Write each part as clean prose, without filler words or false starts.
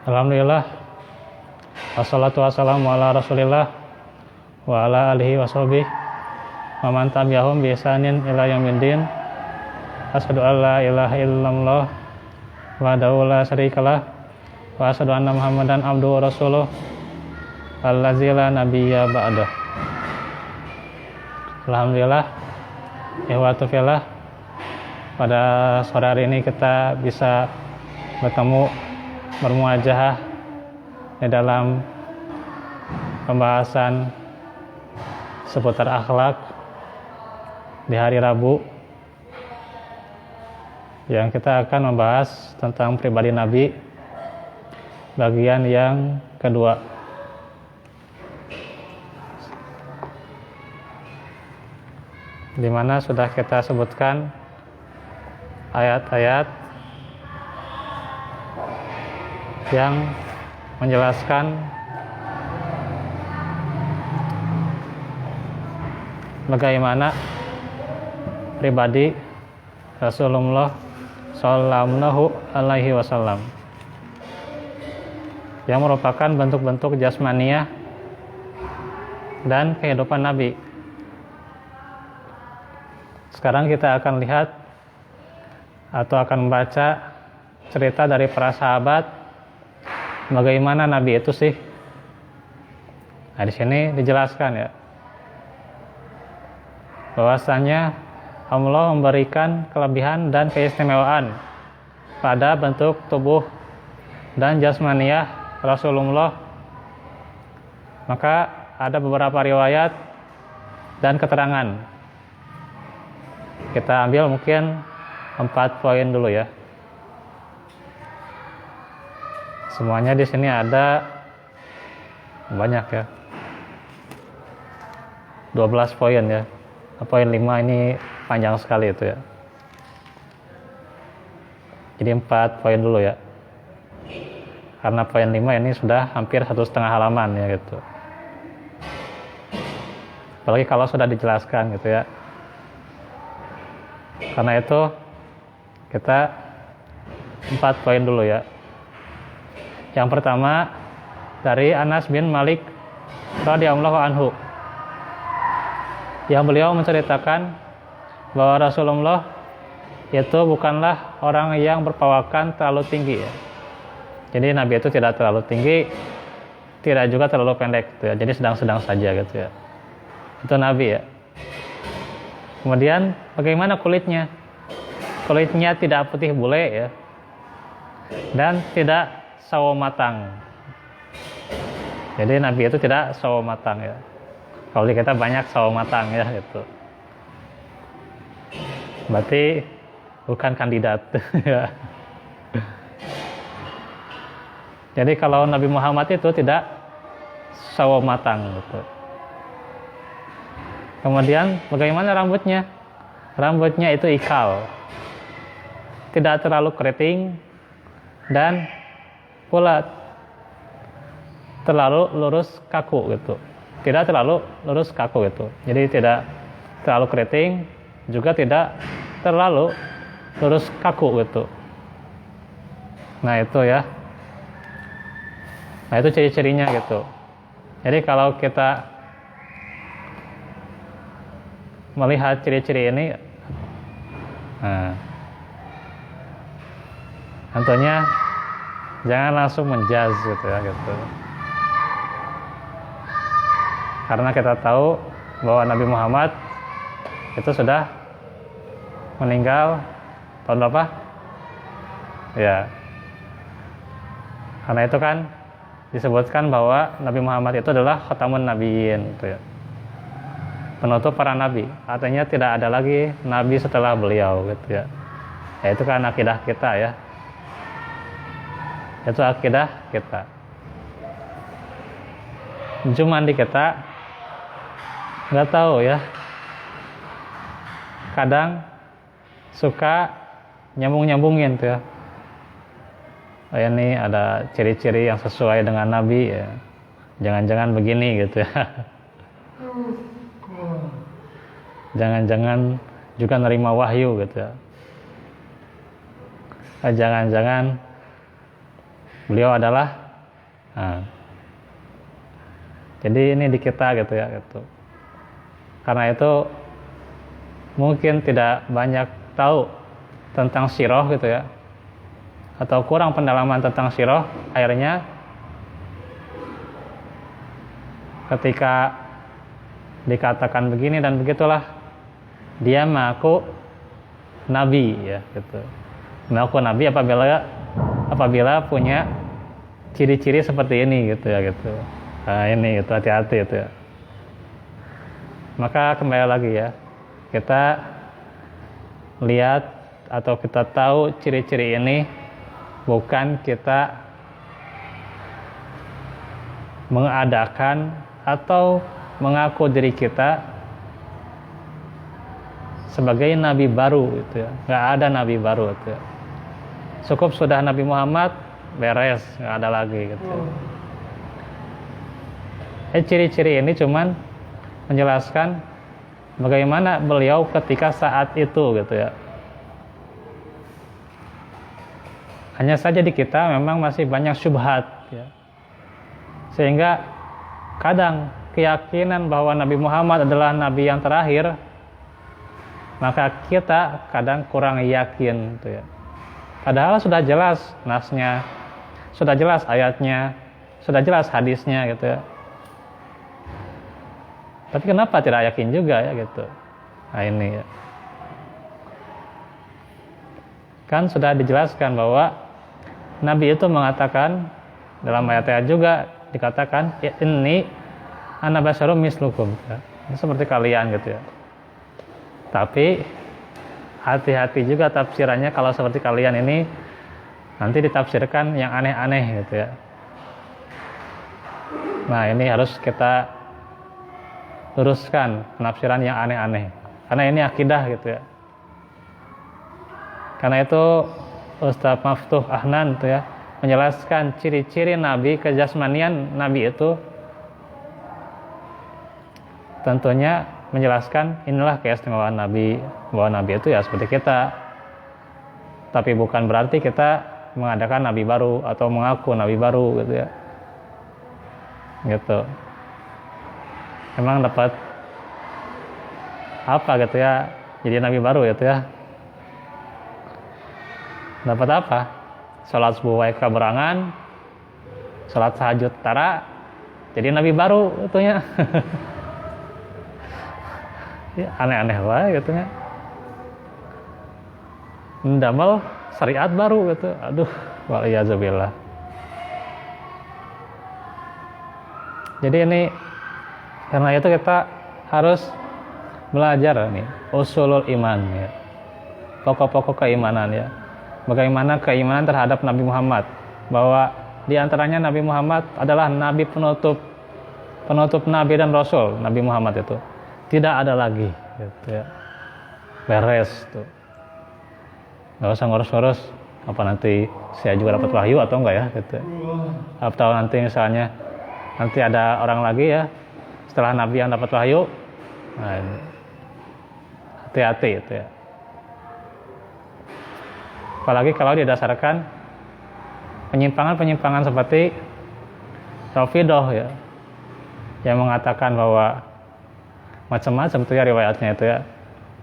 Alhamdulillah, wassalatu wassalamu ala rasulillah wa ala alihi wa sahbihi wa man tabi'ahum bi ihsanin ila yaumiddin. Asyhadu an la ilaha illallah wahdahu la syarikalah wa asyhadu anna Muhammadan abduhu wa rasuluh allazi la nabiyya ba'dah. Alhamdulillah, ihwatu fillah, pada sore hari ini kita bisa bertemu, bermuajahah di dalam pembahasan seputar akhlak di hari Rabu, yang kita akan membahas tentang pribadi Nabi bagian yang kedua. Di mana sudah kita sebutkan ayat-ayat yang menjelaskan bagaimana pribadi Rasulullah Sallallahu Alaihi Wasallam, yang merupakan bentuk-bentuk jasmaniah dan kehidupan Nabi. Sekarang kita akan lihat atau akan membaca cerita dari para sahabat bagaimana Nabi itu sih. Nah, di sini dijelaskan ya, bahwasanya Allah memberikan kelebihan dan keistimewaan pada bentuk tubuh dan jasmaniah Rasulullah. Maka ada beberapa riwayat dan keterangan. Kita ambil mungkin 4 poin dulu ya. Semuanya di sini ada banyak ya, 12 poin ya. Poin 5 ini panjang sekali itu ya. Jadi 4 poin dulu ya, karena poin 5 ini sudah hampir 1,5 halaman ya gitu. Apalagi kalau sudah dijelaskan gitu ya. Karena itu kita 4 poin dulu ya. Yang pertama dari Anas bin Malik radhiyallahu anhu, yang beliau menceritakan bahwa Rasulullah itu bukanlah orang yang berperawakan terlalu tinggi ya. Jadi Nabi itu tidak terlalu tinggi, tidak juga terlalu pendek gitu ya. Jadi sedang-sedang saja gitu ya. Itu Nabi ya. Kemudian bagaimana kulitnya? Kulitnya tidak putih bule ya, dan tidak sawo matang. Jadi Nabi itu tidak sawo matang ya. Kalau di kita banyak sawo matang ya gitu. Berarti bukan kandidat ya. Jadi kalau Nabi Muhammad itu tidak sawo matang gitu. Kemudian bagaimana rambutnya? Rambutnya itu ikal, tidak terlalu keriting dan pula terlalu lurus kaku gitu. Tidak terlalu lurus kaku gitu. Jadi tidak terlalu keriting, juga tidak terlalu lurus kaku gitu. Nah itu ya. Nah itu ciri-cirinya gitu. Jadi kalau kita melihat ciri-ciri ini, nah, tentunya jangan langsung menjudge gitu ya gitu. Karena kita tahu bahwa Nabi Muhammad itu sudah meninggal tahun berapa? Ya. Karena itu kan disebutkan bahwa Nabi Muhammad itu adalah khatamun nabiyyin gitu ya. Penutup para nabi. Artinya tidak ada lagi nabi setelah beliau gitu ya. Ya itu kan akidah kita ya. Itu akidah kita. Cuman di kita nggak tahu ya, kadang suka nyambung-nyambungin tuh ya. Oh, ini ada ciri-ciri yang sesuai dengan Nabi ya. Jangan-jangan begini gitu ya. Jangan-jangan juga nerima wahyu gitu ya. Jangan-jangan beliau adalah. Nah, jadi ini di kita gitu ya gitu. Karena itu mungkin tidak banyak tahu tentang sirah gitu ya, atau kurang pendalaman tentang sirah, akhirnya ketika dikatakan begini dan begitulah, dia mengaku nabi ya gitu. Mengaku nabi apabila punya ciri-ciri seperti ini gitu ya gitu. Nah ini gitu, hati-hati itu ya. Maka kembali lagi ya, kita lihat atau kita tahu ciri-ciri ini, bukan kita mengadakan atau mengaku diri kita sebagai nabi baru gitu ya. Nggak ada nabi baru gitu ya. Cukup sudah Nabi Muhammad, beres, nggak ada lagi gitu. Ciri-ciri ini cuman menjelaskan bagaimana beliau ketika saat itu gitu ya. Hanya saja di kita memang masih banyak syubhat ya. Sehingga kadang keyakinan bahwa Nabi Muhammad adalah nabi yang terakhir, maka kita kadang kurang yakin gitu ya. Padahal sudah jelas nasnya, sudah jelas ayatnya, sudah jelas hadisnya gitu ya. Tapi kenapa tidak yakin juga ya gitu. Nah ini ya. Kan sudah dijelaskan bahwa Nabi itu mengatakan, dalam ayat-ayat juga dikatakan, ini ana basyarum mislukum ya. Ini seperti kalian gitu ya. Tapi hati-hati juga tafsirannya kalau seperti kalian ini nanti ditafsirkan yang aneh-aneh gitu ya. Nah ini harus kita luruskan penafsiran yang aneh-aneh, karena ini akidah gitu ya. Karena itu Ustaz Maftuh Ahnan itu ya menjelaskan ciri-ciri Nabi, kejasmanian Nabi itu, tentunya menjelaskan inilah keistimewaan Nabi, bahwa Nabi itu ya seperti kita. Tapi bukan berarti kita mengadakan Nabi baru atau mengaku Nabi baru gitu ya. Gitu. Emang dapat apa gitu ya, jadi Nabi baru gitu ya. Dapat apa? Salat subuh wae kaberangan, salat tahajud tara, jadi Nabi baru itunya. Ya, aneh-aneh wae gitu ya. Mendamel syariat baru gitu. Aduh, waliyazubillah. Jadi ini karena itu kita harus belajar nih usulul iman ya. Pokok-pokok keimanan ya. Bagaimana keimanan terhadap Nabi Muhammad, bahwa di antaranya Nabi Muhammad adalah nabi penutup nabi dan rasul. Nabi Muhammad itu tidak ada lagi gitu ya. Beres tuh. Nggak usah ngurus-ngurus apa nanti saya juga dapat wahyu atau enggak ya gitu. Atau nanti misalnya nanti ada orang lagi ya setelah Nabi yang dapat wahyu. Nah, hati-hati itu ya. Apalagi kalau didasarkan penyimpangan-penyimpangan seperti Rafidah ya, yang mengatakan bahwa macam-macam itu ya riwayatnya itu ya.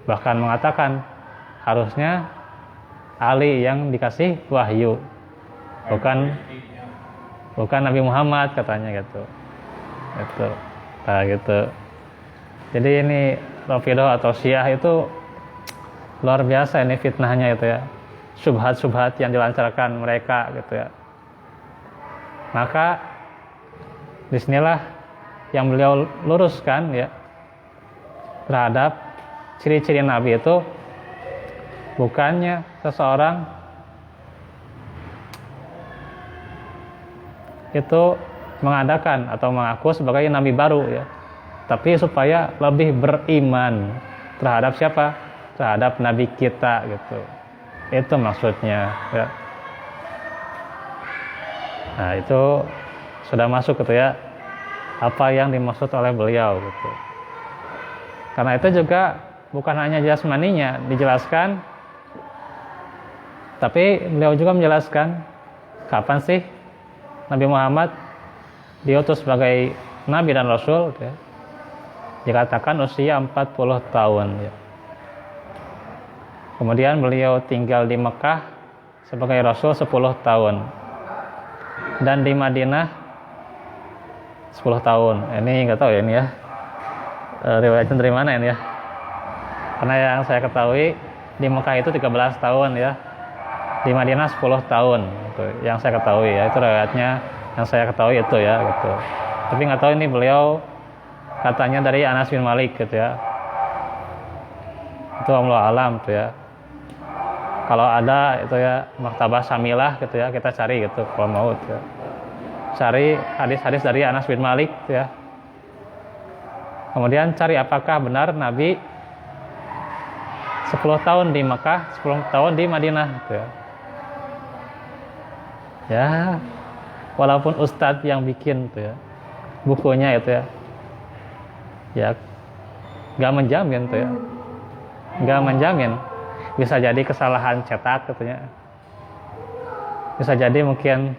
Bahkan mengatakan harusnya Ali yang dikasih wahyu, bukan Nabi Muhammad katanya gitu. Gitu. Nah, gitu. Jadi ini Rafidah atau Syiah itu luar biasa ini fitnahnya itu ya. Subhat-subhat yang dilancarkan mereka gitu ya. Maka disinilah yang beliau luruskan ya terhadap ciri-ciri Nabi itu, bukannya seseorang itu mengadakan atau mengaku sebagai Nabi baru ya, tapi supaya lebih beriman terhadap siapa? Terhadap Nabi kita gitu. Itu maksudnya ya. Nah itu sudah masuk gitu ya apa yang dimaksud oleh beliau gitu. Karena itu juga bukan hanya jasmaninya dijelaskan, tapi beliau juga menjelaskan kapan sih Nabi Muhammad diutus sebagai Nabi dan Rasul gitu ya, dikatakan usia 40 tahun ya. Kemudian beliau tinggal di Mekah sebagai Rasul 10 tahun dan di Madinah 10 tahun. Ini nggak tahu ya ini ya, riwayatnya dari mana ini ya, karena yang saya ketahui di Mekah itu 13 tahun ya, di Madinah 10 tahun gitu. Yang saya ketahui ya, itu riwayatnya yang saya ketahui itu ya gitu. Tapi nggak tahu ini beliau katanya dari Anas bin Malik gitu ya, itu Allah alam tuh ya. Kalau ada itu ya Maktabah Syamilah gitu ya, kita cari gitu kalau mau gitu ya. Cari hadis-hadis dari Anas bin Malik gitu ya. Kemudian cari apakah benar Nabi 10 tahun di Mekah, 10 tahun di Madinah gitu ya. Ya, walaupun ustadz yang bikin gitu ya bukunya itu ya nggak menjamin tuh ya, nggak menjamin. Bisa jadi kesalahan cetak katanya, bisa jadi mungkin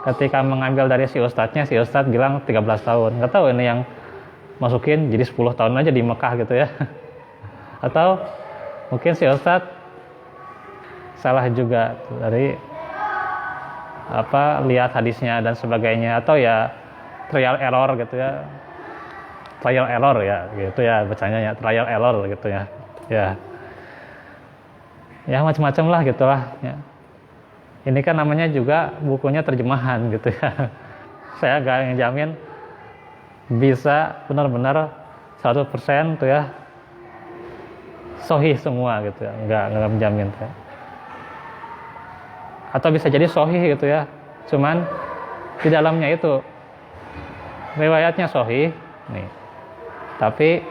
ketika mengambil dari si ustadznya, si ustadz bilang 13 tahun, nggak tahu ini yang masukin jadi 10 tahun aja di Mekah gitu ya. Atau mungkin si ustadz salah juga dari lihat hadisnya dan sebagainya, atau ya trial error gitu ya, trial error ya gitu ya bacanya ya, trial error gitu ya, ya macam-macam lah gitulah ya. Ini kan namanya juga bukunya terjemahan gitu ya. Saya gak ngejamin bisa benar-benar 100% tuh ya sahih semua gitu ya, nggak menjamin tuh ya. Atau bisa jadi sahih gitu ya, cuman di dalamnya itu riwayatnya sahih nih, tapi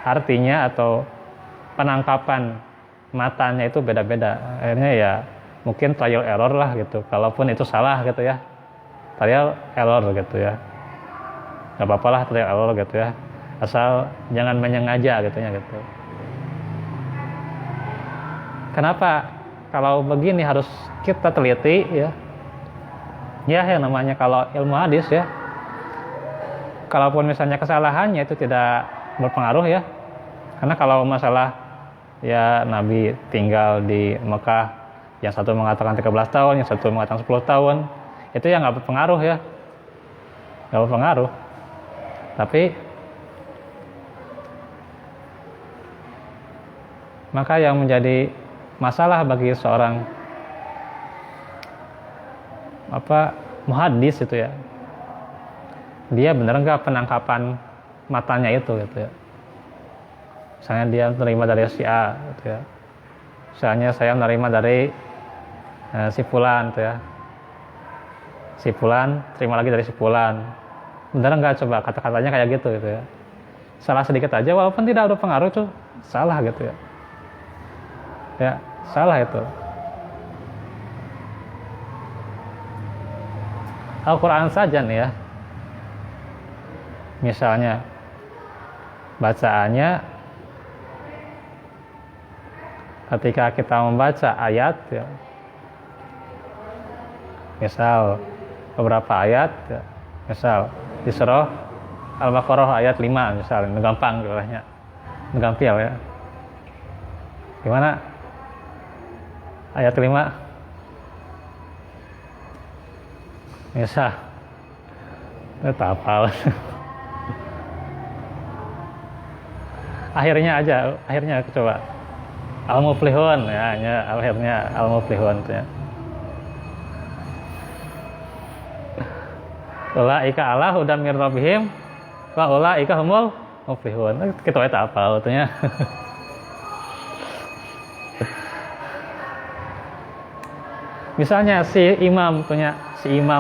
artinya atau penangkapan matanya itu beda-beda. Akhirnya ya mungkin trial error lah gitu, kalaupun itu salah gitu ya, trial error gitu ya, nggak apa-apa lah trial error gitu ya, asal jangan menyengaja gitu ya gitu. Kenapa kalau begini harus kita teliti ya, yang namanya kalau ilmu hadis ya, kalaupun misalnya kesalahannya itu tidak berpengaruh ya, karena kalau masalah ya Nabi tinggal di Mekah, yang satu mengatakan 13 tahun, yang satu mengatakan 10 tahun, itu ya nggak berpengaruh ya, nggak berpengaruh. Tapi maka yang menjadi masalah bagi seorang muhaddis itu ya, dia benar nggak penangkapan matanya itu gitu ya. Misalnya dia menerima dari si A gitu ya, misalnya saya menerima dari si Fulan gitu ya, si Fulan terima lagi dari si Fulan, benar nggak coba kata-katanya kayak gitu ya. Salah sedikit aja walaupun tidak ada pengaruh tuh salah gitu ya, salah itu. Al-Quran saja nih ya, misalnya bacaannya ketika kita membaca ayat ya, misal beberapa ayat ya, misal di surah Al-Baqarah ayat 5 misalnya, ini gampang bilangnya, ini gampil ya. Gimana ayat 5 misal itu apa? akhirnya coba Al-Muflihun ya, akhirnya Al-Muflihun ya. Ulaika ala hudam mir rabbihim wa ulaika humul muflihun. Kita tahu apa artinya. Misalnya si imam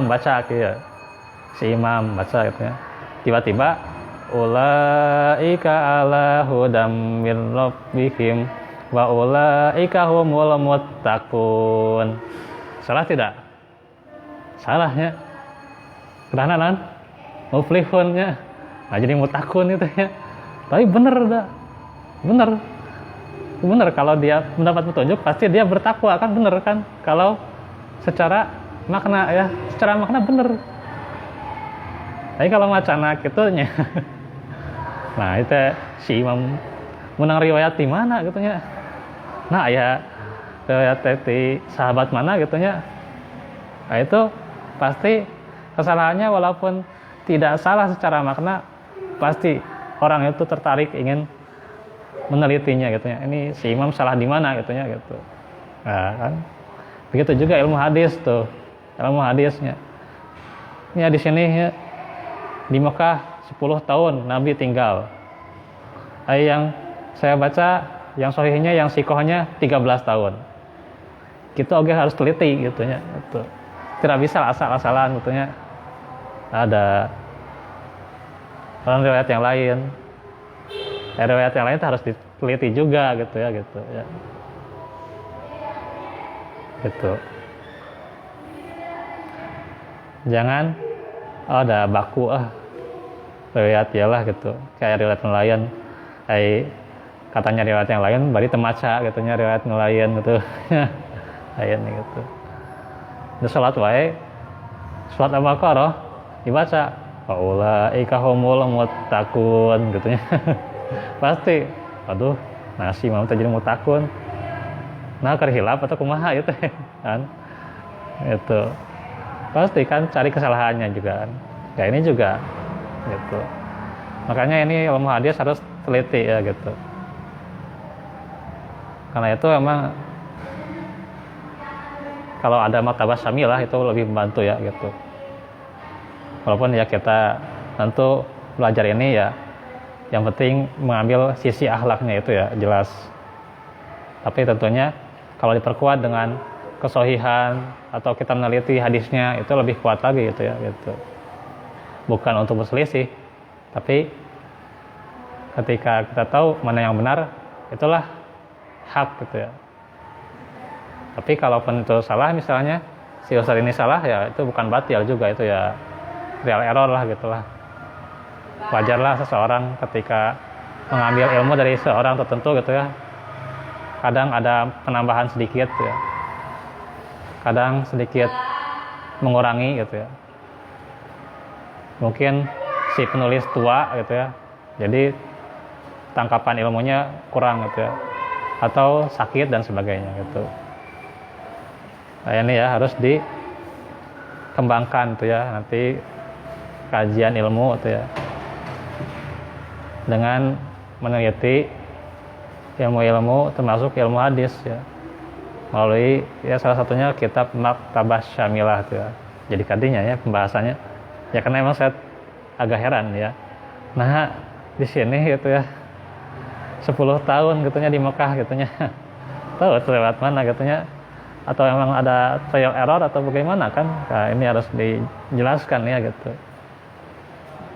baca gitu ya. Si imam baca gitu ya. Tiba-tiba ulaika ala hudam mir rabbihim wa ulaika humul muttaqun. Salah tidak? Salahnya. Karena kan muflihunnya. Nah, jadi muttaqun itu ya. Tapi benar kalau dia mendapat petunjuk pasti dia bertakwa kan, benar kan? Kalau secara makna ya, secara makna bener. Tapi kalau macana gitunya nah itu si imam menang riwayat di mana gitunya. Nah ya riwayat dari sahabat mana gitunya. Nah itu pasti kesalahannya walaupun tidak salah secara makna, pasti orang itu tertarik ingin menelitinya gitunya. Ini si imam salah di mana gitunya gitu. Nah kan begitu juga ilmu hadis tuh, ilmu hadisnya. Ini di sini ya, di Mekah 10 tahun Nabi tinggal. Yang saya baca yang sahihnya, yang sikohnya 13 tahun. Gitu oke harus teliti gitu ya. Gitu. Tidak bisa asal-asalan gitu ya. Ada orang riwayat yang lain. Riwayat yang lain itu harus diteliti juga gitu ya gitu ya. Gitu. Jangan ada baku riwayat yalah gitu. Kayak riwayat nelayan. Kayak katanya riwayat yang lain bari temaca gitunya riwayat nelayan gitu. Lain gitu. Terus salat wae. Salat Al-Baqarah dibaca ulaika humul muttaqun gitu ya. Pasti aduh nasi mau jadi muttaqun. Nah keur hilaf atau kumaha gitu kan. Itu. Pasti kan cari kesalahannya juga kan. Ya ini juga gitu. Makanya ini ilmu hadis harus teliti ya gitu. Karena itu emang kalau ada maktabah syamilah itu lebih membantu ya gitu. Walaupun ya kita tentu belajar ini ya yang penting mengambil sisi akhlaknya itu ya jelas. Tapi tentunya kalau diperkuat dengan kesohihan atau kita meneliti hadisnya itu lebih kuat lagi gitu ya gitu. Bukan untuk berselisih, tapi ketika kita tahu mana yang benar, itulah hak gitu ya. Tapi kalaupun itu salah misalnya, si ustaz ini salah ya itu bukan batil juga, itu ya real error lah gitulah. Wajarlah seseorang ketika mengambil ilmu dari seorang tertentu gitu ya. Kadang ada penambahan sedikit ya. Kadang sedikit mengurangi gitu ya. Mungkin si penulis tua gitu ya. Jadi tangkapan ilmunya kurang gitu ya. Atau sakit dan sebagainya gitu. Nah, ini ya harus dikembangkan tuh ya nanti kajian ilmu tuh ya dengan meneliti ilmu-ilmu termasuk ilmu hadis ya melalui ya salah satunya kitab Maktabah Syamilah tuh ya. Jadi kadinya ya pembahasannya ya karena emang saya agak heran ya. Nah di sini gitu ya 10 tahun gitunya di Mekah gitunya tahu lewat mana gitunya atau emang ada trial error atau bagaimana kan. Nah, ini harus dijelaskan ya gitu.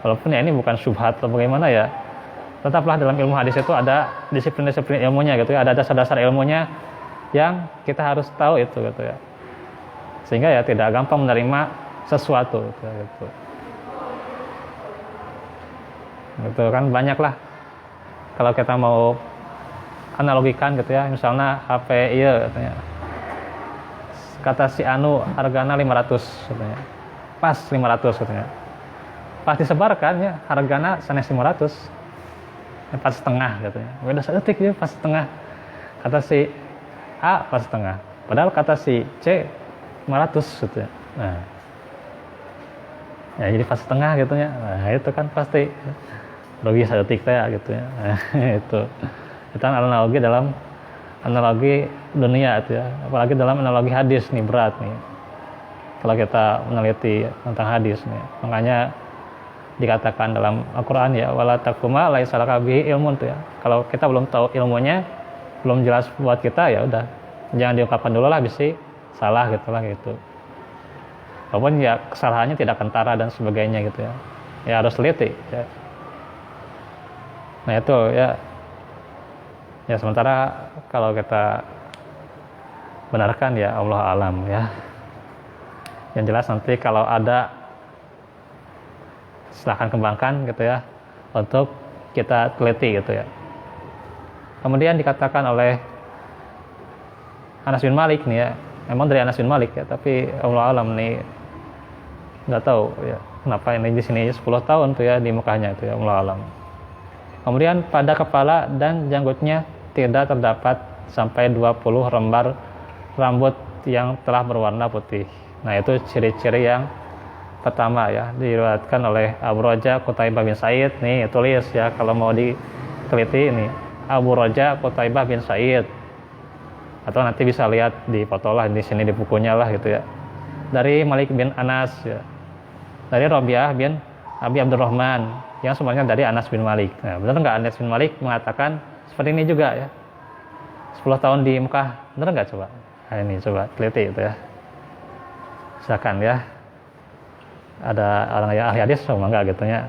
Walaupun ya ini bukan syubhat atau bagaimana ya, tetaplah dalam ilmu hadis itu ada disiplin-disiplin ilmunya gitu ya, ada dasar-dasar ilmunya yang kita harus tahu itu gitu ya. Sehingga ya tidak gampang menerima sesuatu gitu. Gitu kan banyak lah. Kalau kita mau analogikan gitu ya, misalnya HP iya katanya. Kata si Anu hargana 500 katanya. Pas 500 katanya. Pas disebarkan ya hargana sanes 500. 4,5 katanya. Beda seetik ya pas setengah. Kata si A pas setengah. Padahal kata si C 500 katanya. Nah. Ya jadi pas setengah gitu ya. Nah, itu kan pasti rugi seetik teh gitu ya. Nah, itu kan analogi dalam analogi dunia itu ya, apalagi dalam analogi hadis nih berat nih kalau kita meneliti tentang hadis nih. Makanya dikatakan dalam Al-Quran ya wala takuma laisa laka bihi ilmun tuh ya. Kalau kita belum tahu ilmunya, belum jelas buat kita ya udah jangan diungkapkan dulu lah, bisa salah gitu lah gitu. Walaupun ya kesalahannya tidak kentara dan sebagainya gitu ya. Ya harus teliti ya. Nah itu ya. Ya sementara kalau kita benarkan ya Allah alam ya. Yang jelas nanti kalau ada silahkan kembangkan gitu ya untuk kita teliti gitu ya. Kemudian dikatakan oleh Anas bin Malik nih ya, Memang dari Anas bin Malik ya, tapi Allah alam nih nggak tahu ya kenapa ini di sini 10 tahun tuh ya di Mekahnya itu ya, Allah alam. Kemudian pada kepala dan janggutnya tidak terdapat sampai 20 lembar rambut yang telah berwarna putih. Nah, itu ciri-ciri yang pertama ya, diriwayatkan oleh Abu Raja Qutaibah bin Sa'id. Nih, tulis ya kalau mau diteliti ini. Abu Raja Qutaibah bin Sa'id. Atau nanti bisa lihat di foto lah di sini di bukunya lah gitu ya. Dari Malik bin Anas ya. Dari Rabi'ah bin Abi Abdurrahman yang sebenarnya dari Anas bin Malik. Nah, benar nggak Anas bin Malik mengatakan seperti ini juga ya? 10 tahun di Mekah, benar nggak coba? Nah, ini coba teliti itu ya. Silakan ya. Ada orang yang ahli hadis sama enggak gitu ya.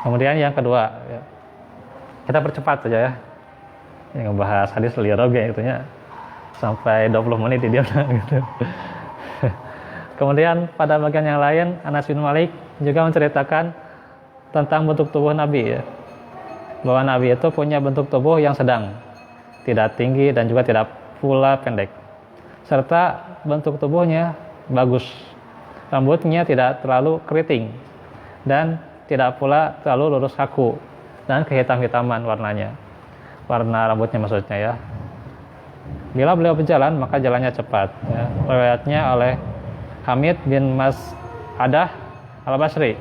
Kemudian yang kedua ya. Kita percepat saja ya. Yang ngebahas hadis liroge gitu ya. Sampai 20 menit di dia gitu. Kemudian pada bagian yang lain Anas bin Malik juga menceritakan tentang bentuk tubuh Nabi ya. Bahwa Nabi itu punya bentuk tubuh yang sedang, tidak tinggi dan juga tidak pula pendek. Serta bentuk tubuhnya bagus. Rambutnya tidak terlalu keriting dan tidak pula terlalu lurus kaku dan kehitam-hitaman warnanya. Warna rambutnya maksudnya ya. Bila beliau berjalan maka jalannya cepat ya. Riwayatnya oleh Hamid bin Mas'adah Al-Basri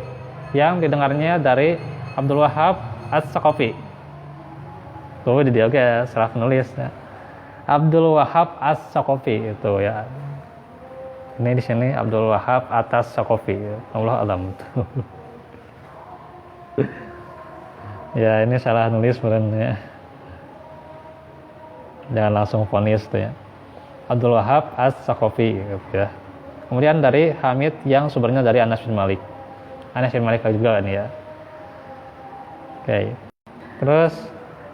yang didengarnya dari Abdul Wahab As-Saqafi. Tuh di dia oke salah penulis ya. Abdul Wahab As-Saqafi itu ya. Ini di sini Abdul Wahab atas Saqafi. Allah alam. Ya, ini salah nulis sebenarnya. Jangan langsung vonis tuh ya. Abdul Wahab As-Saqafi gitu ya. Kemudian dari Hamid yang sumbernya dari Anas bin Malik. Anas bin Malik juga ini ya. Oke. Terus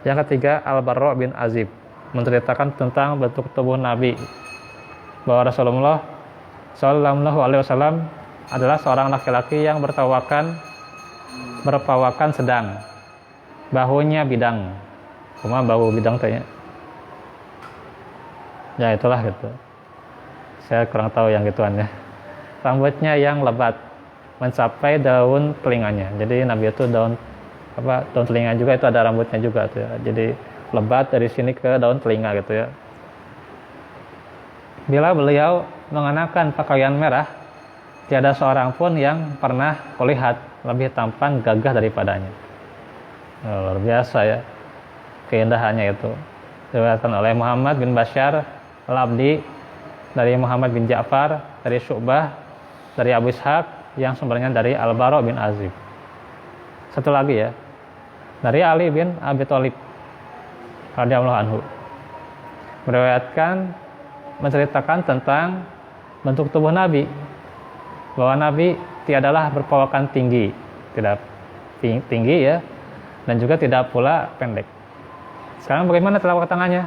yang ketiga Al-Barra bin Azib menceritakan tentang bentuk tubuh Nabi, bahwa Rasulullah Shallallahu Alaihi Wasallam adalah seorang laki-laki yang berpawakan sedang, bahunya bidang, cuma bahu bidang tanya. Ya itulah gitu. Saya kurang tahu yang gituan ya. Rambutnya yang lebat mencapai daun telinganya. Jadi Nabi itu daun telinga juga itu ada rambutnya juga tuh ya. Jadi lebat dari sini ke daun telinga gitu ya. Bila beliau mengenakan pakaian merah, tiada seorang pun yang pernah kulihat lebih tampan gagah daripadanya. Luar biasa ya keindahannya itu. Diriwayatkan oleh Muhammad bin Bashar Al-Abdi dari Muhammad bin Ja'far dari Syu'bah dari Abu Ishaq yang sumbernya dari Al-Barra bin Azib. Satu lagi ya, dari Ali bin Abi Thalib radhiyallahu anhu menceritakan tentang bentuk tubuh Nabi, bahwa Nabi tiadalah berpawakan tinggi, tidak tinggi ya, dan juga tidak pula pendek. Sekarang bagaimana telapak tangannya?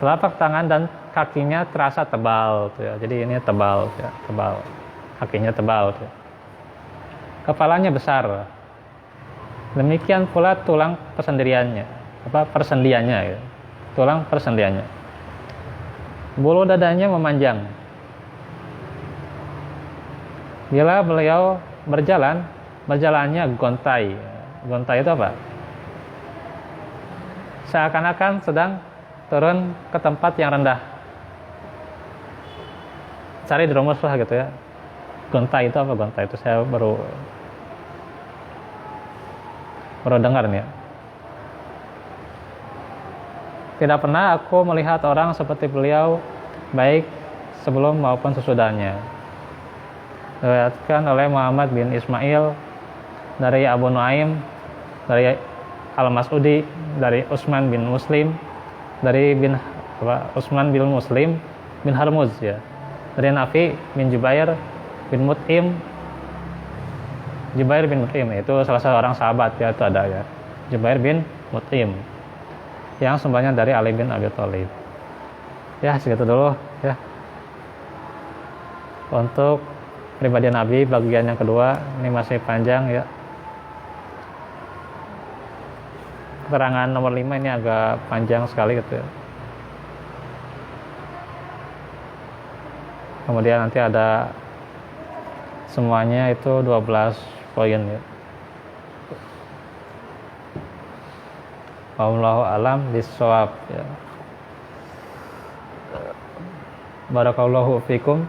Telapak tangan dan kakinya terasa tebal tuh ya. Jadi ini tebal ya, tebal. Kakinya tebal tuh. Kepalanya besar. Demikian pula tulang persendiannya, persendiannya ya. Tulang persendiannya. Bulu dadanya memanjang. Bila beliau berjalannya gontai. Gontai itu apa? Seakan-akan sedang turun ke tempat yang rendah. Cari di rumus lah gitu ya. Gontai itu apa? Gontai itu saya baru dengar nih ya. Tidak pernah aku melihat orang seperti beliau, baik sebelum maupun sesudahnya. Diriwayatkan oleh Muhammad bin Ismail dari Abu Nuaim, dari Al-Mas'udi, dari Utsman bin Muslim, dari Utsman bin Muslim bin Harmuz ya. Dari Nafi bin Jubair bin Mut'im. Jubair bin Mut'im itu salah seorang sahabat ya, itu ada ya. Jubair bin Mut'im yang sumbernya dari Ali bin Abi Thalib. Ya, segitu dulu ya. Untuk pribadi Nabi bagian yang kedua, ini masih panjang ya. Keterangan nomor 5 ini agak panjang sekali gitu ya. Kemudian nanti ada semuanya itu 12 poin ya. Wallahu alam bisawab ya. Barakallahu fikum.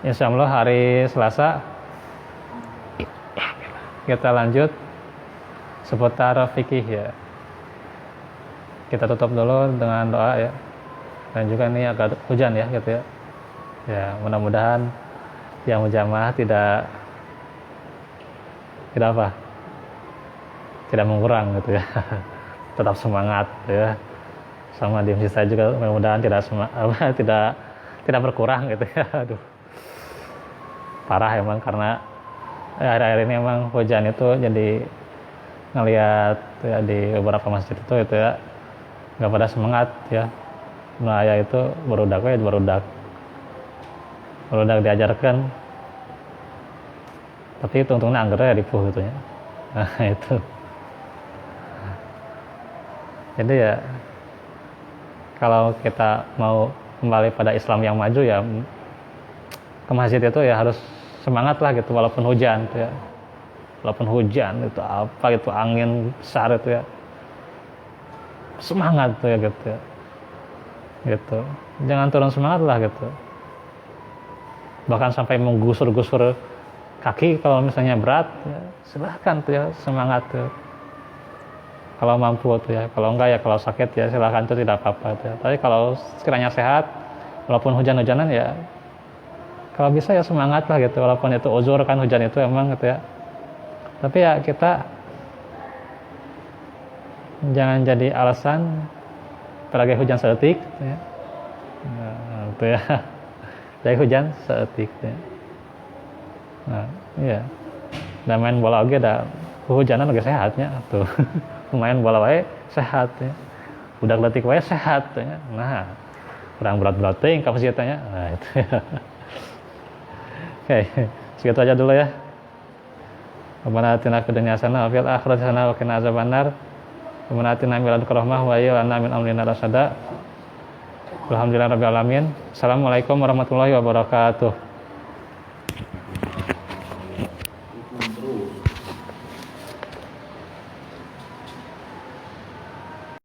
Insyaallah hari Selasa kita lanjut seputar fikih ya. Kita tutup dulu dengan doa ya. Dan juga ini agak hujan ya gitu ya. Ya, mudah-mudahan yang menjamaah tidak apa? Tidak mengurang gitu ya. Tetap semangat ya. Sama di masjid saya juga mudah-mudahan tidak berkurang gitu ya. Aduh. Parah emang karena akhir-akhir ini emang hujan itu jadi ngelihat ya, di beberapa masjid itu ya nggak pada semangat ya. Nah ya itu barudak diajarkan, tapi itu untungnya anggernya dipuh gitu ya. Nah itu jadi ya kalau kita mau kembali pada Islam yang maju ya ke masjid itu ya harus semangat lah gitu walaupun hujan gitu ya. Walaupun hujan itu apa itu angin besar itu ya. Semangat tuh ya gitu ya. Gitu. Jangan turun semangat lah gitu. Bahkan sampai menggusur-gusur kaki kalau misalnya berat ya, silahkan tuh ya semangat tuh. Kalau mampu tuh ya, kalau enggak ya kalau sakit ya silahkan tuh tidak apa-apa tuh ya. Tapi kalau sekiranya sehat, walaupun hujan-hujanan ya kalau bisa ya semangat lah gitu, walaupun itu uzur kan hujan itu emang gitu ya. Tapi ya kita jangan jadi alasan apalagi hujan seetik gitu ya. Nah, itu ya. Jadi hujan seetik gitu ya. Nah, iya. Dan main bola oge da hujanan lagi sehatnya tuh. Main bola wae sehat ya. Udah letik wae sehat ya. Nah, kurang berat-berat teuing kapasitasnya. Nah, itu ya. Oke, segitu aja dulu ya. Rabbana atina fid dunya hasanah wa fil akhirati hasanah wa qina azabannar. Rabbana atina min ladunka rahmah wa hayyi lana min amrina rasyada. Alhamdulillahirabbil alamin. Assalamualaikum warahmatullahi wabarakatuh.